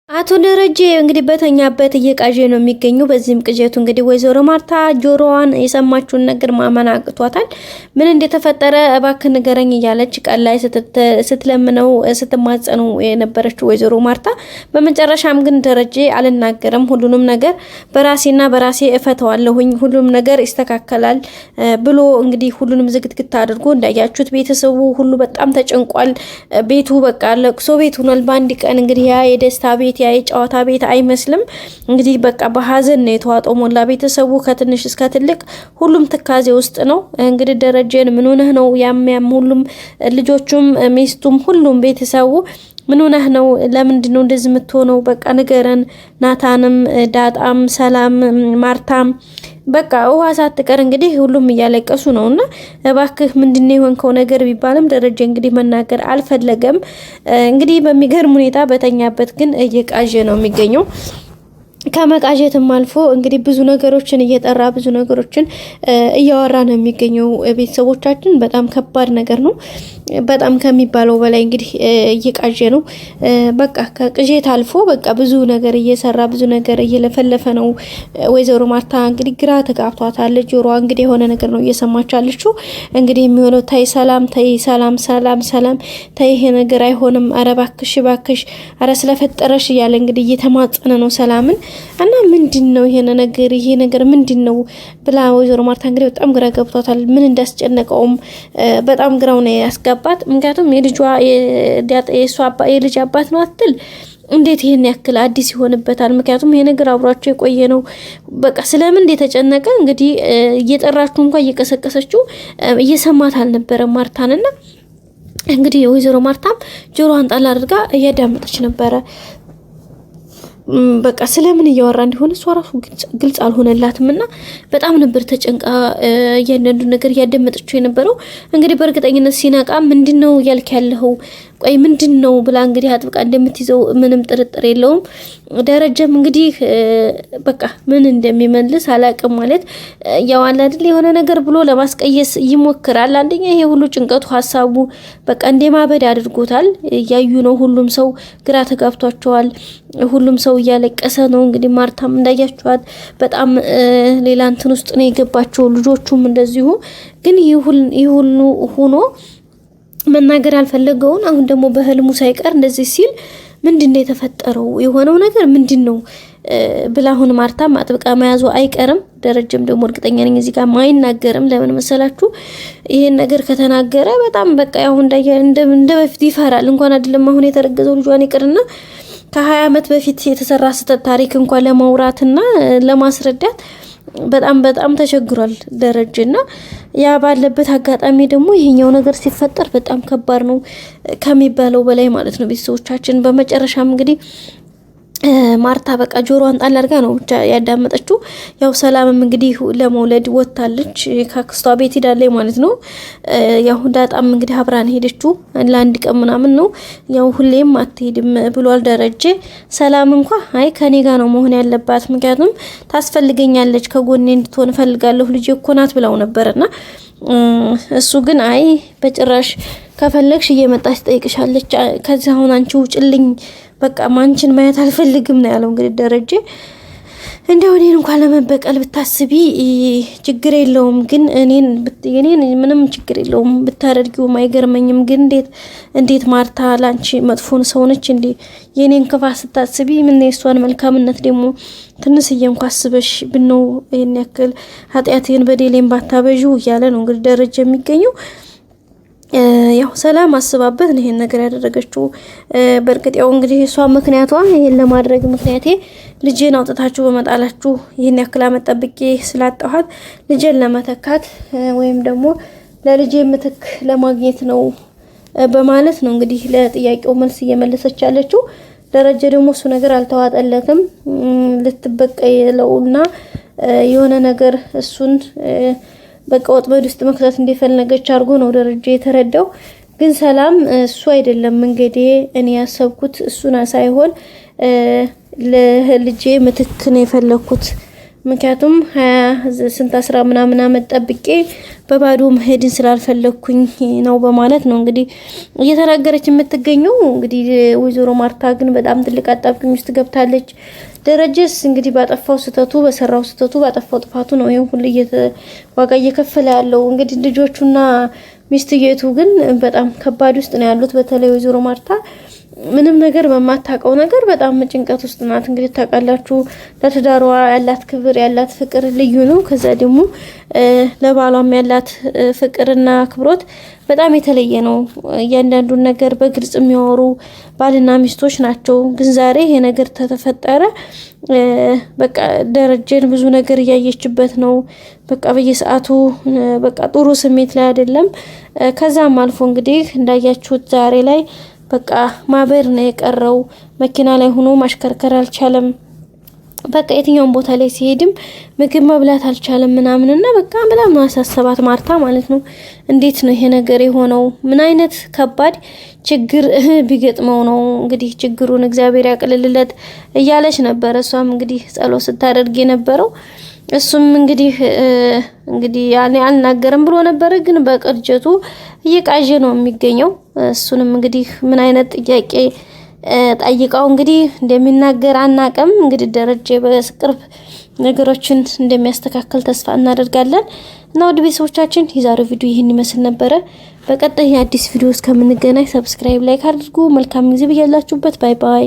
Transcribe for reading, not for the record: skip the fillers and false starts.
አቶ ደረጀ እንግዲህ በተኛበት እየቃዠ ነው የሚገኘው። በዚህም ቅዠቱ እንግዲህ ወይዘሮ ማርታ ጆሮዋን የሰማችውን ነገር ማመን አቅቷታል። ምን እንደተፈጠረ እባክህ ንገረኝ እያለች ቀን ላይ ስትለምነው ስትማጸነው የነበረችው ወይዘሮ ማርታ በመጨረሻም ግን ደረጀ አልናገርም፣ ሁሉንም ነገር በራሴና በራሴ እፈተዋለሁኝ፣ ሁሉንም ነገር ይስተካከላል ብሎ እንግዲህ ሁሉንም ዝግትግት አድርጎ እንዳያችሁት ቤተሰቡ ሁሉ በጣም ተጨንቋል። ቤቱ በቃ ለቅሶ ቤት ሆኗል። በአንድ ቀን እንግዲህ ያ የደስታ ቤት የጨዋታ ቤት አይመስልም። እንግዲህ በቃ በሐዘን ነው የተዋጠው ሞላ ቤተሰቡ ከትንሽ እስከ ትልቅ ሁሉም ትካዜ ውስጥ ነው። እንግዲህ ደረጀን ምን ሆነህ ነው ያም ሁሉም ልጆቹም ሚስቱም ሁሉም ቤተሰቡ ምን ሆነህ ነው? ለምንድን ነው እንደዚህ የምትሆነው? በቃ ንገረን። ናታንም ዳጣም ሰላም ማርታም በቃ ውሃ ሳትቀር እንግዲህ ሁሉም እያለቀሱ ነውና እባክህ ምንድነው የሆንከው ነገር ቢባልም ደረጀ እንግዲህ መናገር አልፈለገም። እንግዲህ በሚገርም ሁኔታ በተኛበት ግን እየቃዠ ነው የሚገኘው። ከመቃዠትም አልፎ እንግዲህ ብዙ ነገሮችን እየጠራ ብዙ ነገሮችን እያወራ ነው የሚገኘው። ቤተሰቦቻችን በጣም ከባድ ነገር ነው። በጣም ከሚባለው በላይ እንግዲህ እየቃዠ ነው። በቃ ከቅዠት አልፎ በቃ ብዙ ነገር እየሰራ ብዙ ነገር እየለፈለፈ ነው። ወይዘሮ ማርታ እንግዲህ ግራ ተጋብቷታል። ጆሮዋ እንግዲህ የሆነ ነገር ነው እየሰማች ያለችው። እንግዲህ የሚሆነው ታይ ሰላም ታይ ሰላም ሰላም ሰላም ታይ ይሄ ነገር አይሆንም፣ አረ ባክሽ ባክሽ፣ አረ ስለፈጠረሽ እያለ እንግዲህ እየተማጸነ ነው ሰላምን እና ምንድነው ይሄ ነገር ምንድነው ብላ ወይዘሮ ማርታ እንግዲህ በጣም ግራ ገብቷታል። ምን እንዳስጨነቀውም በጣም ግራው ነው ያስገባት። ምክንያቱም የልጅ አባት ነው አትል እንዴት ይሄን ያክል አዲስ ይሆንበታል? ምክንያቱም ይሄ ነገር አብሯቸው የቆየ ነው። በቃ ስለምን እንደተጨነቀ እንግዲህ እየጠራችሁ እንኳን እየቀሰቀሰችው እየሰማት አልነበረም ማርታንና እንግዲህ ወይዘሮ ማርታም ጆሮዋን ጣል አድርጋ እያዳመጠች ነበረ። በቃ ስለምን እያወራ እንደሆነ እሷ ራሱ ግልጽ አልሆነላትም እና በጣም ነበር ተጨንቃ እያንዳንዱ ነገር እያደመጠችው የነበረው። እንግዲህ በእርግጠኝነት ሲነቃ ምንድነው ያልክ ያለኸው ቆይ ምንድነው ብላ እንግዲህ አጥብቃ እንደምትይዘው ምንም ጥርጥር የለውም። ደረጀም እንግዲህ በቃ ምን እንደሚመልስ አላቅም። ማለት ያው አይደል የሆነ ነገር ብሎ ለማስቀየስ ይሞክራል። አንደኛ ይሄ ሁሉ ጭንቀቱ ሀሳቡ በቃ እንደማበድ አድርጎታል። ያዩ ነው ሁሉም ሰው ግራ ተጋብቷቸዋል። ሁሉም ሰው እያለቀሰ ነው። እንግዲህ ማርታም እንዳያችኋት በጣም ሌላ እንትን ውስጥ ነው የገባቸው። ልጆቹም እንደዚሁ ግን ይህ ሁሉ ሆኖ መናገር አልፈለገውን አሁን ደግሞ በህልሙ ሳይቀር እንደዚህ ሲል ምንድነው የተፈጠረው? የሆነው ነገር ምንድነው ብላ አሁን ማርታም አጥብቃ መያዙ አይቀርም። ደረጀም ደግሞ እርግጠኛ ነኝ እዚህ ጋር ማይናገርም። ለምን መሰላችሁ? ይሄን ነገር ከተናገረ በጣም በቃ አሁን እንደ በፊት ይፈራል። እንኳን አይደለም አሁን የተረገዘው ልጇን ይቅርና ከ20 ዓመት በፊት የተሰራ ስህተት ታሪክ እንኳን ለማውራትና ለማስረዳት በጣም ተቸግሯል ደረጀና ያ ባለበት አጋጣሚ ደግሞ ይሄኛው ነገር ሲፈጠር በጣም ከባድ ነው ከሚባለው በላይ ማለት ነው። ቤተሰቦቻችን በመጨረሻም እንግዲህ ማርታ በቃ ጆሮዋን ጣል አድርጋ ነው ብቻ ያዳመጠችው። ያው ሰላምም እንግዲህ ለመውለድ ወጣለች ከክስቷ ቤት ሄዳለች ማለት ነው። ያው ዳጣም እንግዲህ አብራን ሄደችው ለአንድ ቀን ምናምን ነው። ያው ሁሌም አትሄድም ብሏል ደረጀ። ሰላም እንኳን አይ ከኔ ጋር ነው መሆን ያለባት፣ ምክንያቱም ታስፈልገኛለች፣ ከጎኔ እንድትሆን ፈልጋለሁ፣ ልጅ እኮ ናት ብለው ነበርና እሱ ግን አይ በጭራሽ ከፈለግሽ እየመጣች ትጠይቅሻለች፣ ከዛ አሁን አንቺ ውጭልኝ፣ በቃ ማንቺን ማየት አልፈልግም ነው ያለው። እንግዲህ ደረጀ እንደው እኔን እንኳን ለመበቀል ብታስቢ ችግር የለውም፣ ግን እኔን ምንም ችግር የለውም ብታደርጊውም አይገርመኝም። ግን እንዴት ማርታ ላንቺ መጥፎን ሰው ነች እንዴ? የኔን ክፋት ስታስቢ ምን የሷን መልካምነት ደግሞ ትንሽዬ እንኳን አስበሽ ብነው ይሄን ያክል ኃጢአቴን በደሌን ባታበዡ እያለ ነው እንግዲህ ደረጀ የሚገኘው። ያው ሰላም አስባበት ነው ይሄን ነገር ያደረገችው። በርግጥ ያው እንግዲህ እሷ ምክንያቷ ይሄን ለማድረግ ምክንያቴ ልጄን አውጥታችሁ በመጣላችሁ ይሄን ያክል አመት ጠብቄ ስላጣኋት ልጄን ለመተካት ወይም ደግሞ ለልጄ ምትክ ለማግኘት ነው በማለት ነው እንግዲህ ለጥያቄው መልስ እየመለሰች ያለችው። ደረጀ ደግሞ እሱ ነገር አልተዋጠለትም። ልትበቀለውና የሆነ ነገር እሱን በቃ ወጥመድ ውስጥ መክተት እንደፈለገች አድርጎ ነው ደረጀ የተረዳው። ግን ሰላም እሱ አይደለም እንግዲህ እኔ ያሰብኩት እሱና ሳይሆን ለልጄ ምትክ ነው የፈለኩት። ምክንያቱም 10 ምናምን አመት ጠብቄ በባዶ መሄድን ስላልፈለኩኝ ነው በማለት ነው እንግዲህ እየተናገረች የምትገኘው። እንግዲህ ወይዘሮ ማርታ ግን በጣም ትልቅ አጣብቂኝ ውስጥ ገብታለች። ደረጀስ እንግዲህ ባጠፋው ስተቱ በሰራው ስተቱ ባጠፋው ጥፋቱ ነው ይሄን ሁሉ ዋጋ እየከፈለ ያለው። እንግዲህ ልጆቹና ሚስትየቱ ግን በጣም ከባድ ውስጥ ነው ያሉት። በተለይ ወይዘሮ ማርታ ምንም ነገር በማታውቀው ነገር በጣም ጭንቀት ውስጥ ናት። እንግዲህ ታውቃላችሁ ለትዳሯ ያላት ክብር ያላት ፍቅር ልዩ ነው። ከዛ ደግሞ ለባሏም ያላት ፍቅርና አክብሮት በጣም የተለየ ነው። እያንዳንዱን ነገር በግልጽ የሚያወሩ ባልና ሚስቶች ናቸው። ግን ዛሬ ይሄ ነገር ተፈጠረ። በቃ ደረጀን ብዙ ነገር እያየችበት ነው። በቃ በየሰዓቱ በቃ ጥሩ ስሜት ላይ አይደለም። ከዛም አልፎ እንግዲህ እንዳያችሁት ዛሬ ላይ በቃ ማበር ነው የቀረው። መኪና ላይ ሆኖ ማሽከርከር አልቻለም። በቃ የትኛውን ቦታ ላይ ሲሄድም ምግብ መብላት አልቻለም ምናምንና በቃ በጣም አሳሰባት ማርታ ማለት ነው። እንዴት ነው ይሄ ነገር የሆነው? ምን አይነት ከባድ ችግር ቢገጥመው ነው እንግዲህ ችግሩን እግዚአብሔር ያቅልልለት እያለች ነበር። እሷም እንግዲህ ጸሎት ስታደርግ የነበረው እሱም እንግዲህ ያኔ አልናገርም ብሎ ነበር። ግን በቅርጀቱ እየቃዠ ነው የሚገኘው። እሱንም እንግዲህ ምን አይነት ጥያቄ ጠይቃው እንግዲህ እንደሚናገር አናቀም። እንግዲህ ደረጀ በቅርብ ነገሮችን እንደሚያስተካክል ተስፋ እናደርጋለን። እና ወደ ቤተሰቦቻችን የዛሬው ቪዲዮ ይህን ይመስል ነበረ። በቀጣይ አዲስ ቪዲዮ እስከምንገናኝ ሰብስክራይብ፣ ላይክ አድርጉ። መልካም ጊዜ በያላችሁበት። ባይ ባይ።